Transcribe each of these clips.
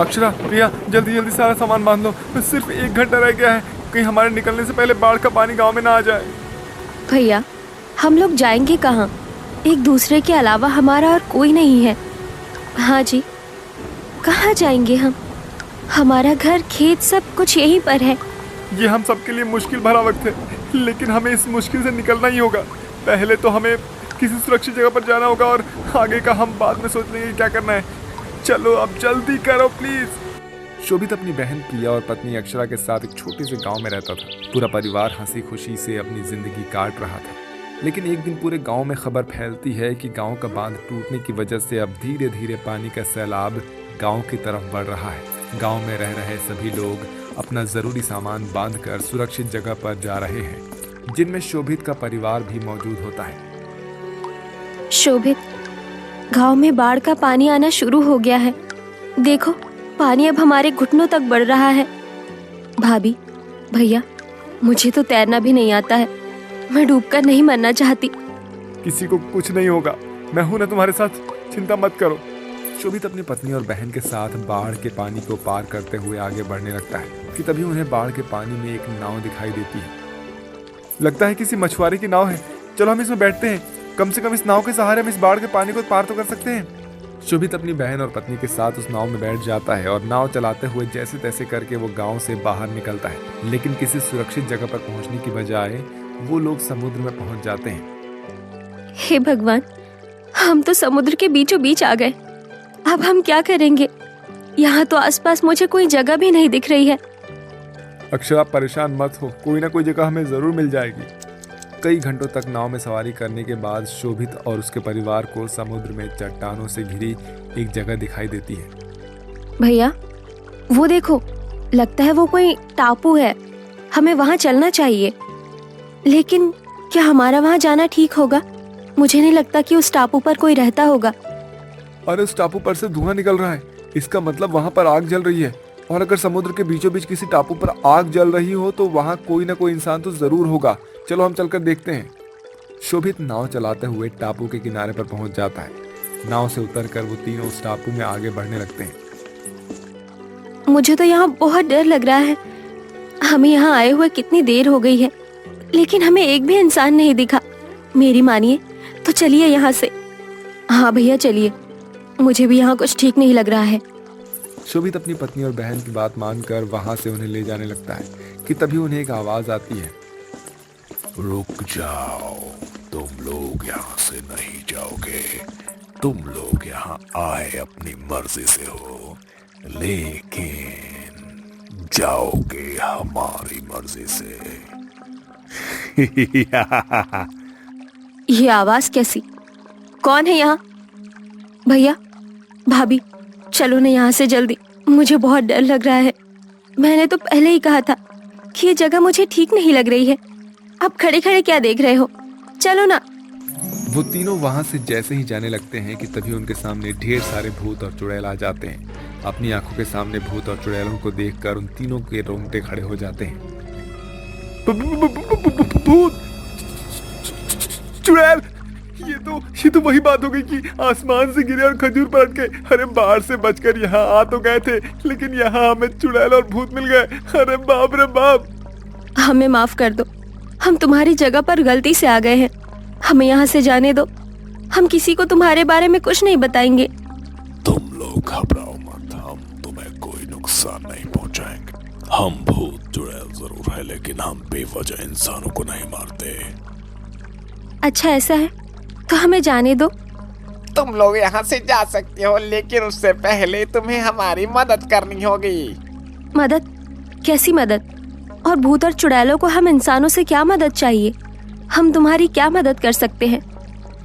अक्षरा, प्रिया, जल्दी जल्दी सारा सामान बांध लो, सिर्फ 1 घंटा रह गया है, कहीं हमारे निकलने से पहले बाढ़ का पानी गांव में ना आ जाए। भैया, हम लोग जाएंगे कहाँ? एक दूसरे के अलावा हमारा और कोई नहीं है। हाँ जी, कहाँ जाएंगे हम? हमारा घर, खेत, सब कुछ यहीं पर है। ये हम सबके लिए मुश्किल भरा वक्त है, लेकिन हमें इस मुश्किल से निकलना ही होगा। पहले तो हमें किसी सुरक्षित जगह पर जाना होगा और आगे का हम बाद में सोच लेंगे क्या करना है। चलो अब जल्दी करो प्लीज। शोभित अपनी बहन प्रिया और पत्नी अक्षरा के साथ एक छोटे से गांव में रहता था। पूरा परिवार हंसी खुशी से अपनी जिंदगी काट रहा था। लेकिन एक दिन पूरे गांव में खबर फैलती है कि गांव का बांध टूटने की वजह से अब धीरे धीरे पानी का सैलाब गांव की तरफ बढ़ रहा है। गांव में रह रहे सभी लोग अपना जरूरी सामान बांधकर सुरक्षित जगह पर जा रहे हैं, जिनमें शोभित का परिवार भी मौजूद होता है। शोभित, गांव में बाढ़ का पानी आना शुरू हो गया है। देखो, पानी अब हमारे घुटनों तक बढ़ रहा है। भाभी, भैया, मुझे तो तैरना भी नहीं आता है। मैं डूबकर नहीं मरना चाहती। किसी को कुछ नहीं होगा, मैं हूं ना तुम्हारे साथ, चिंता मत करो। शोभित अपनी पत्नी और बहन के साथ बाढ़ के पानी को पार करते हुए आगे बढ़ने लगता है कि तभी उन्हें बाढ़ के पानी में एक नाव दिखाई देती है। लगता है किसी मछुआरे की नाव है। चलो हम इसमें बैठते हैं, कम से कम इस नाव के सहारे हम इस बाढ़ के पानी को पार तो कर सकते हैं। शोभित अपनी बहन और पत्नी के साथ उस नाव में बैठ जाता है और नाव चलाते हुए जैसे तैसे करके वो गांव से बाहर निकलता है। लेकिन किसी सुरक्षित जगह पर पहुंचने की बजाय वो लोग समुद्र में पहुंच जाते हैं। हे भगवान, हम तो समुद्र के बीचों बीच आ गए। अब हम क्या करेंगे? यहाँ तो आसपास मुझे कोई जगह भी नहीं दिख रही है। अक्षरा, परेशान मत हो, कोई ना कोई जगह हमें जरूर मिल जाएगी। कई घंटों तक नाव में सवारी करने के बाद शोभित और उसके परिवार को समुद्र में चट्टानों से घिरी एक जगह दिखाई देती है। भैया, वो देखो, लगता है वो कोई टापू है। हमें वहाँ चलना चाहिए। लेकिन क्या हमारा वहाँ जाना ठीक होगा? मुझे नहीं लगता कि उस टापू पर कोई रहता होगा। अरे, उस टापू पर से धुआं निकल रहा है, इसका मतलब वहाँ पर आग जल रही है। और अगर समुद्र के बीचों बीच किसी टापू पर आग जल रही हो तो वहाँ कोई ना कोई इंसान तो जरूर होगा। चलो हम चलकर देखते हैं। शोभित नाव चलाते हुए टापू के किनारे पर पहुंच जाता है। नाव से उतरकर वो तीनों उस टापू में आगे बढ़ने लगते हैं। मुझे तो यहाँ बहुत डर लग रहा है। हमें यहाँ आए हुए कितनी देर हो गई है, लेकिन हमें एक भी इंसान नहीं दिखा। मेरी मानिए तो चलिए यहाँ से। हाँ भैया, चलिए, मुझे भी यहाँ कुछ ठीक नहीं लग रहा है। शोभित अपनी पत्नी और बहन की बात मानकर वहां से उन्हें ले जाने लगता है कि तभी उन्हें एक आवाज आती है। रुक जाओ, तुम लोग यहाँ से नहीं जाओगे। तुम लोग यहाँ आए अपनी मर्जी से हो, लेकिन जाओगे हमारी मर्जी से। ये आवाज कैसी? कौन है यहाँ? भैया, भाभी, चलो ना यहाँ से जल्दी। मुझे बहुत डर लग रहा है। मैंने तो पहले ही कहा था कि ये जगह मुझे ठीक नहीं लग रही है। अब खड़े खड़े क्या देख रहे हो? चलो ना। वो तीनों वहां से जैसे ही जाने लगते हैं कि तभी उनके सामने ढेर सारे भूत और चुड़ैल आ जाते हैं। अपनी आंखों के सामने भूत और चुड़ैलों को देखकर उन तीनों के रोंगटे खड़े हो जाते हैं। भूत, चुड़ैल, ये तो वही बात हो गई कि आसमान से गिरे और खजूर पलट गए। अरे, बाहर से बचकर यहाँ आ तो गए थे, लेकिन यहाँ हमें चुड़ैल और भूत मिल गए। अरे बाप रे बाप। हमें माफ कर दो, हम तुम्हारी जगह पर गलती से आ गए हैं। हमें यहाँ से जाने दो। हम किसी को तुम्हारे बारे में कुछ नहीं बताएंगे। तुम लोग घबराओ मत, हम तुम्हें कोई नुकसान नहीं पहुँचाएंगे। हम भूत चुड़ैल जरूर है, लेकिन हम बेवजह इंसानों को नहीं मारते। अच्छा, ऐसा है तो हमें जाने दो। तुम लोग यहाँ से जा सकते हो, लेकिन उससे पहले तुम्हें हमारी मदद करनी होगी। मदद? कैसी मदद? और भूत और चुड़ैलों को हम इंसानों से क्या मदद चाहिए? हम तुम्हारी क्या मदद कर सकते हैं?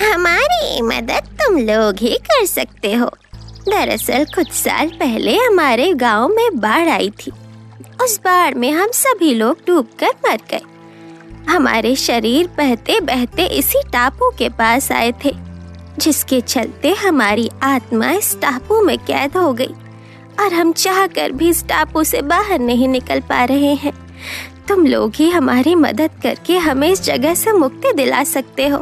हमारी मदद तुम लोग ही कर सकते हो। दरअसल कुछ साल पहले हमारे गांव में बाढ़ आई थी। उस बाढ़ में हम सभी लोग डूबकर मर गए। हमारे शरीर बहते बहते इसी टापू के पास आए थे, जिसके चलते हमारी आत्मा इस टापू में कैद हो गई और हम चाहकर भी इस टापू से बाहर नहीं निकल पा रहे हैं। तुम लोग ही हमारी मदद करके हमें इस जगह से मुक्ति दिला सकते हो।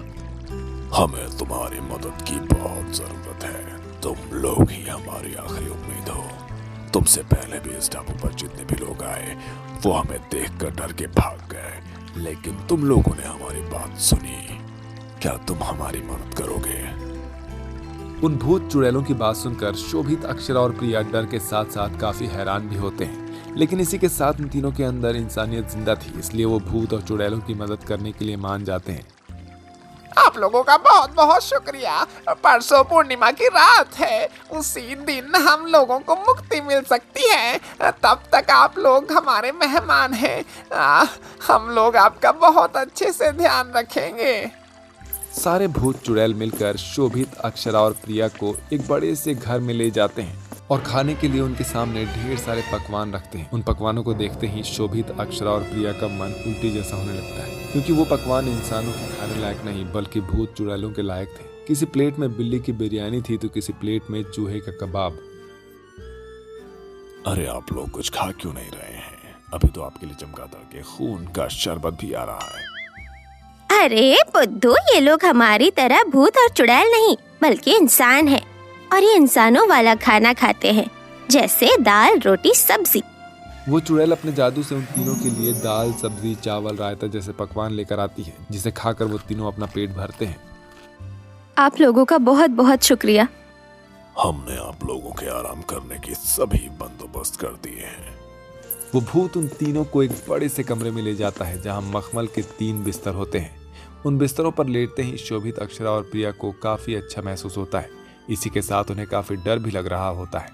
हमें तुम्हारी मदद की बहुत जरूरत है। तुम लोग ही हमारी आखिरी उम्मीद हो। तुमसे पहले भी इस टापू पर जितने भी लोग आए वो हमें देखकर डर के भाग गए, लेकिन तुम लोगों ने हमारी बात सुनी। क्या तुम हमारी मदद करोगे? उन भूत चुड़ैलों की बात सुनकर शोभित, अक्षरा और प्रिया डर के साथ साथ काफी हैरान भी होते हैं, लेकिन इसी के साथ उन तीनों के अंदर इंसानियत जिंदा थी, इसलिए वो भूत और चुड़ैलों की मदद करने के लिए मान जाते हैं। आप लोगों का बहुत बहुत शुक्रिया। परसों पूर्णिमा की रात है, उसी दिन हम लोगों को मुक्ति मिल सकती है। तब तक आप लोग हमारे मेहमान हैं। हम लोग आपका बहुत अच्छे से ध्यान रखेंगे। सारे भूत चुड़ैल मिलकर शोभित, अक्षरा और प्रिया को एक बड़े से घर में ले जाते हैं और खाने के लिए उनके सामने ढेर सारे पकवान रखते हैं। उन पकवानों को देखते ही शोभित, अक्षरा और प्रिया का मन उल्टी जैसा होने लगता है, क्योंकि वो पकवान इंसानों के खाने लायक नहीं बल्कि भूत चुड़ैलों के लायक थे। किसी प्लेट में बिल्ली की बिरयानी थी तो किसी प्लेट में चूहे का कबाब। अरे आप लोग कुछ खा क्यों नहीं रहे हैं? अभी तो आपके लिए चमगादड़ के खून का शरबत भी आ रहा है। अरे बुद्धू, ये लोग हमारी तरह भूत और चुड़ैल नहीं बल्कि इंसान हैं, और ये इंसानों वाला खाना खाते हैं, जैसे दाल, रोटी, सब्जी। वो चुड़ैल अपने जादू से उन तीनों के लिए दाल, सब्जी, चावल, रायता जैसे पकवान लेकर आती है, जिसे खाकर वो तीनों अपना पेट भरते हैं। आप लोगों का बहुत बहुत शुक्रिया। हमने आप लोगों के आराम करने के सभी बंदोबस्त कर दिए हैं। वो भूत उन तीनों को एक बड़े से कमरे में ले जाता है जहाँ मखमल के 3 बिस्तर होते हैं। उन बिस्तरों पर लेटते ही शोभित, अक्षरा और प्रिया को काफी अच्छा महसूस होता है। इसी के साथ उन्हें काफी डर भी लग रहा होता है।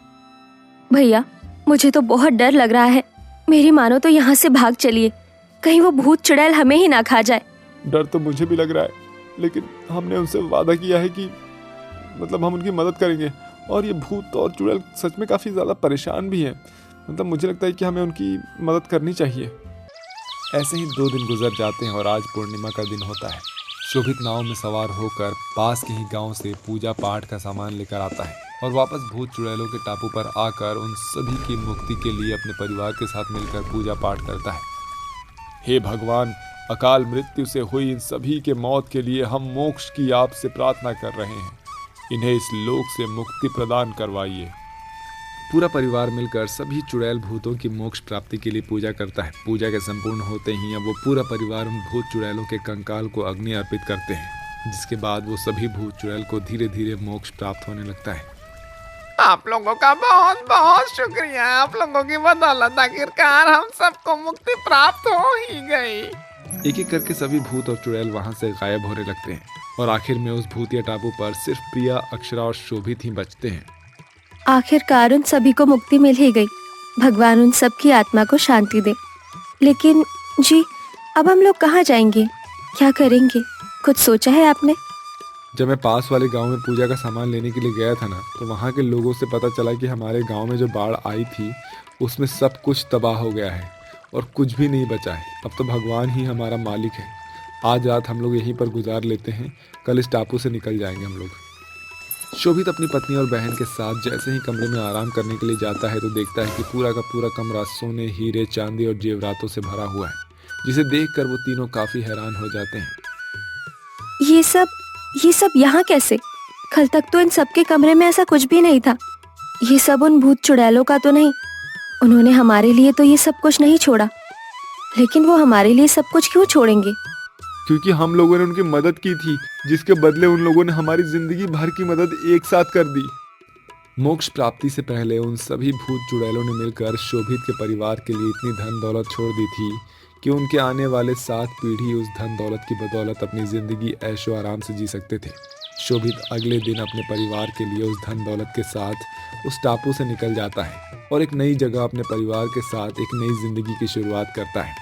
भैया, मुझे तो बहुत डर लग रहा है। मेरी मानो तो यहाँ से भाग चलिए, कहीं वो भूत चुड़ैल हमें ही ना खा जाए। डर तो मुझे भी लग रहा है, लेकिन हमने उनसे वादा किया है कि मतलब हम उनकी मदद करेंगे। और ये भूत और चुड़ैल सच में काफ़ी ज़्यादा परेशान भी हैं। मतलब मुझे लगता है कि हमें उनकी मदद करनी चाहिए। ऐसे ही 2 दिन गुजर जाते हैं और आज पूर्णिमा का दिन होता है। शोभित नाव में सवार होकर पास के ही गांव से पूजा पाठ का सामान लेकर आता है और वापस भूत चुड़ैलों के टापू पर आकर उन सभी की मुक्ति के लिए अपने परिवार के साथ मिलकर पूजा पाठ करता है। हे भगवान, अकाल मृत्यु से हुई इन सभी के मौत के लिए हम मोक्ष की आपसे प्रार्थना कर रहे हैं। इन्हें इस लोक से मुक्ति प्रदान करवाइए। पूरा परिवार मिलकर सभी चुड़ैल भूतों की मोक्ष प्राप्ति के लिए पूजा करता है। पूजा के संपूर्ण होते ही अब वो पूरा परिवार उन भूत चुड़ैलों के कंकाल को अग्नि अर्पित करते हैं, जिसके बाद वो सभी भूत चुड़ैल को धीरे धीरे मोक्ष प्राप्त होने लगता है। आप लोगों का बहुत बहुत शुक्रिया। आप लोगों की बदौलत आखिरकार हम सबको मुक्ति प्राप्त हो ही गई। एक एक करके सभी भूत और चुड़ैल वहां से गायब होने लगते हैं और आखिर में उस भूतिया टापू पर सिर्फ प्रिया, अक्षरा और शोभित ही बचते हैं। आखिरकार उन सभी को मुक्ति मिल ही गई। भगवान उन सब की आत्मा को शांति दे। लेकिन जी, अब हम लोग कहाँ जाएंगे, क्या करेंगे, कुछ सोचा है आपने? जब मैं पास वाले गांव में पूजा का सामान लेने के लिए गया था ना, तो वहाँ के लोगों से पता चला कि हमारे गांव में जो बाढ़ आई थी उसमें सब कुछ तबाह हो गया है और कुछ भी नहीं बचा है। अब तो भगवान ही हमारा मालिक है। आज रात हम लोग यहीं पर गुजार लेते हैं, कल इस टापू से निकल जाएंगे हम लोग। शोभित अपनी पत्नी और बहन के साथ जैसे ही कमरे में आराम करने के लिए जाता है तो देखता है कि पूरा का पूरा कमरा सोने, हीरे, चांदी और जेवरातों से भरा हुआ है, जिसे देखकर वो तीनों काफी हैरान हो जाते हैं। ये सब यहाँ कैसे? कल तक तो इन सबके कमरे में ऐसा कुछ भी नहीं था। ये सब उन भूत चुड़ैलों का तो नहीं? उन्होंने हमारे लिए तो ये सब कुछ नहीं छोड़ा, लेकिन वो हमारे लिए सब कुछ क्यों छोड़ेंगे? क्योंकि हम लोगों ने उनकी मदद की थी, जिसके बदले उन लोगों ने हमारी जिंदगी भर की मदद एक साथ कर दी। मोक्ष प्राप्ति से पहले उन सभी भूत चुड़ैलों ने मिलकर शोभित के परिवार के लिए इतनी धन दौलत छोड़ दी थी कि उनके आने वाले 7 पीढ़ी उस धन दौलत की बदौलत अपनी जिंदगी ऐशो आराम से जी सकते थे। शोभित अगले दिन अपने परिवार के लिए उस धन दौलत के साथ उस टापू से निकल जाता है और एक नई जगह अपने परिवार के साथ एक नई जिंदगी की शुरुआत करता है।